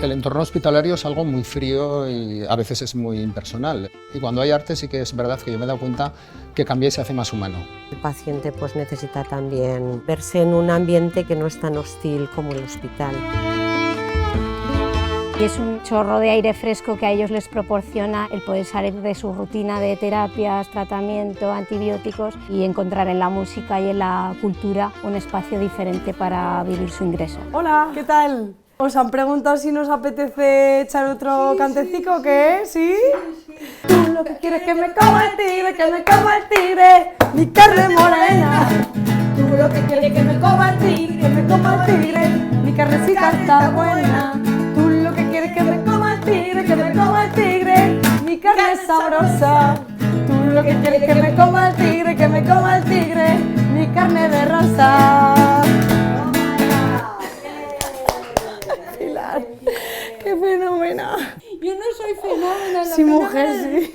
El entorno hospitalario es algo muy frío y a veces es muy impersonal. Y cuando hay arte sí que es verdad que yo me he dado cuenta que cambia y se hace más humano. El paciente pues necesita también verse en un ambiente que no es tan hostil como el hospital. Y es un chorro de aire fresco que a ellos les proporciona el poder salir de su rutina de terapias, tratamiento, antibióticos y encontrar en la música y en la cultura un espacio diferente para vivir su ingreso. Hola, ¿qué tal? ¿Os han preguntado si nos apetece echar otro cantecico o qué? ¿Sí? Tú lo que quieres es que me coma el tigre, mi carne morena. Tú lo que quieres es que me coma el tigre, mi carnecita está buena. Tú lo que quieres es que me coma el tigre, mi carne es sabrosa. Tú lo que quieres es que me coma el tigre, mi carne de rosa. ¡Qué fenómeno! Yo no soy fenómena. Sí, mujer, sí.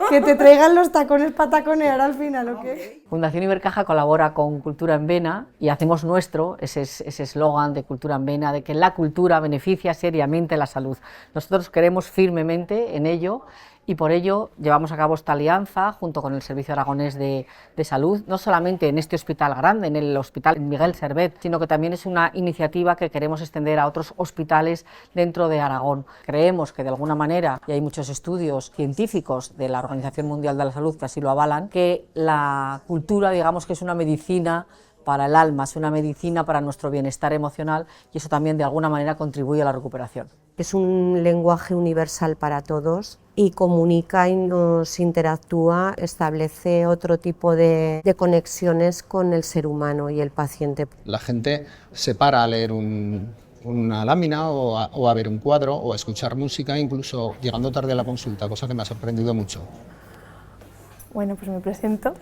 Que te traigan los tacones para taconear al final, ¿o qué? Fundación Ibercaja colabora con Cultura en Vena y hacemos nuestro ese eslogan de Cultura en Vena, de que la cultura beneficia seriamente la salud. Nosotros creemos firmemente en ello y por ello llevamos a cabo esta alianza junto con el Servicio Aragonés de Salud, no solamente en este hospital grande, en el Hospital Miguel Servet, sino que también es una iniciativa que queremos extender a otros hospitales dentro de Aragón. Creemos que de alguna manera, y hay muchos estudios científicos de la Organización Mundial de la Salud que así lo avalan, que la cultura, digamos que es una medicina para el alma, es una medicina para nuestro bienestar emocional y eso también de alguna manera contribuye a la recuperación. Es un lenguaje universal para todos y comunica y nos interactúa, establece otro tipo de conexiones con el ser humano y el paciente. La gente se para a leer una lámina o a ver un cuadro o a escuchar música, incluso llegando tarde a la consulta, cosa que me ha sorprendido mucho. Bueno, pues me presento.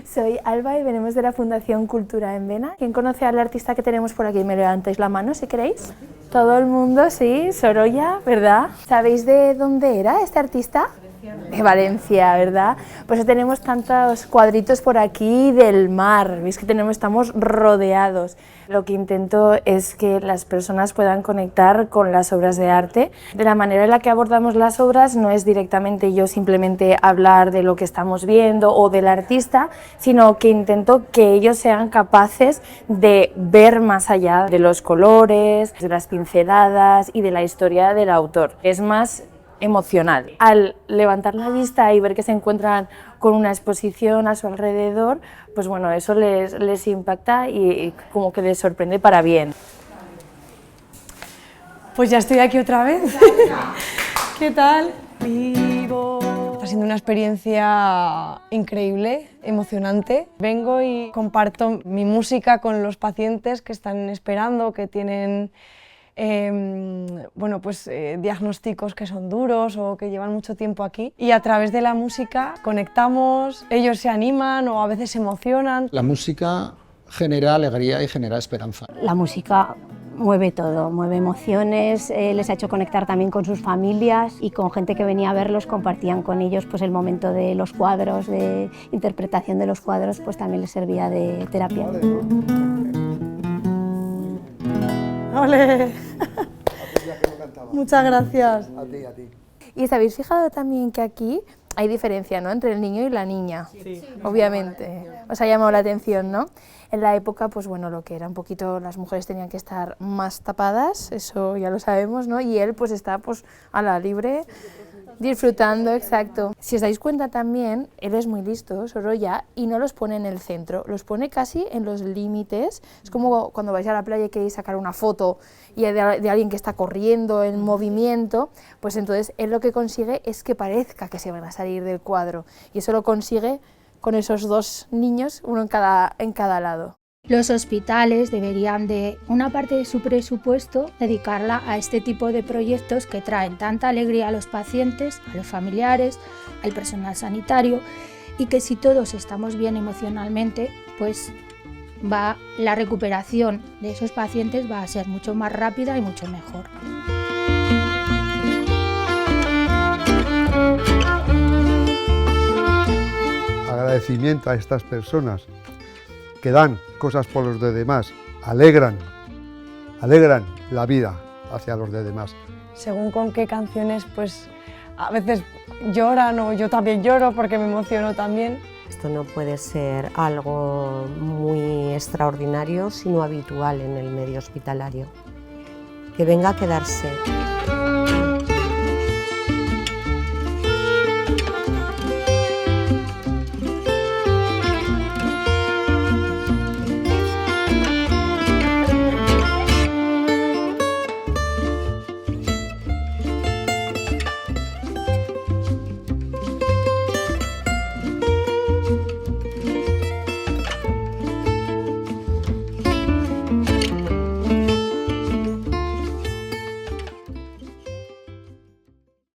Soy Alba y venimos de la Fundación Cultura en Vena. ¿Quién conoce al artista que tenemos por aquí? Me levantáis la mano si queréis. Todo el mundo, sí, Sorolla, ¿verdad? ¿Sabéis de dónde era este artista? De Valencia, ¿verdad? Pues tenemos tantos cuadritos por aquí del mar, veis que estamos rodeados. Lo que intento es que las personas puedan conectar con las obras de arte. De la manera en la que abordamos las obras no es directamente yo simplemente hablar de lo que estamos viendo o del artista, sino que intento que ellos sean capaces de ver más allá de los colores, de las pinceladas y de la historia del autor. Es más emocional. Al levantar la vista y ver que se encuentran con una exposición a su alrededor, pues bueno, eso les impacta y como que les sorprende para bien. Pues ya estoy aquí otra vez. ¿Qué tal? Vivo. Está siendo una experiencia increíble, emocionante. Vengo y comparto mi música con los pacientes que están esperando, que tienen diagnósticos que son duros o que llevan mucho tiempo aquí, y a través de la música conectamos, ellos se animan o a veces se emocionan. La música genera alegría y genera esperanza. La música mueve todo, mueve emociones, les ha hecho conectar también con sus familias y con gente que venía a verlos, compartían con ellos pues el momento de los cuadros, de interpretación de los cuadros, pues también les servía de terapia. ¡Ole! Muchas gracias. A ti. ¿Y os habéis fijado también que aquí hay diferencia, ¿no?, entre el niño y la niña? Sí. Obviamente. Os ha llamado la atención, ¿no? En la época, pues bueno, lo que era un poquito, las mujeres tenían que estar más tapadas, eso ya lo sabemos, ¿no? Y él pues está pues a la libre, disfrutando, exacto. Si os dais cuenta también, él es muy listo, Sorolla, y no los pone en el centro, los pone casi en los límites. Es como cuando vais a la playa y queréis sacar una foto y de alguien que está corriendo en movimiento, pues entonces él lo que consigue es que parezca que se van a salir del cuadro, y eso lo consigue con esos dos niños, uno en cada lado. Los hospitales deberían de una parte de su presupuesto dedicarla a este tipo de proyectos que traen tanta alegría a los pacientes, a los familiares, al personal sanitario, y que si todos estamos bien emocionalmente, pues la recuperación de esos pacientes va a ser mucho más rápida y mucho mejor. Agradecimiento a estas personas que dan cosas por los demás, alegran alegran la vida hacia los demás. Según con qué canciones, pues a veces lloran o yo también lloro porque me emociono también. Esto no puede ser algo muy extraordinario, sino habitual en el medio hospitalario. Que venga a quedarse.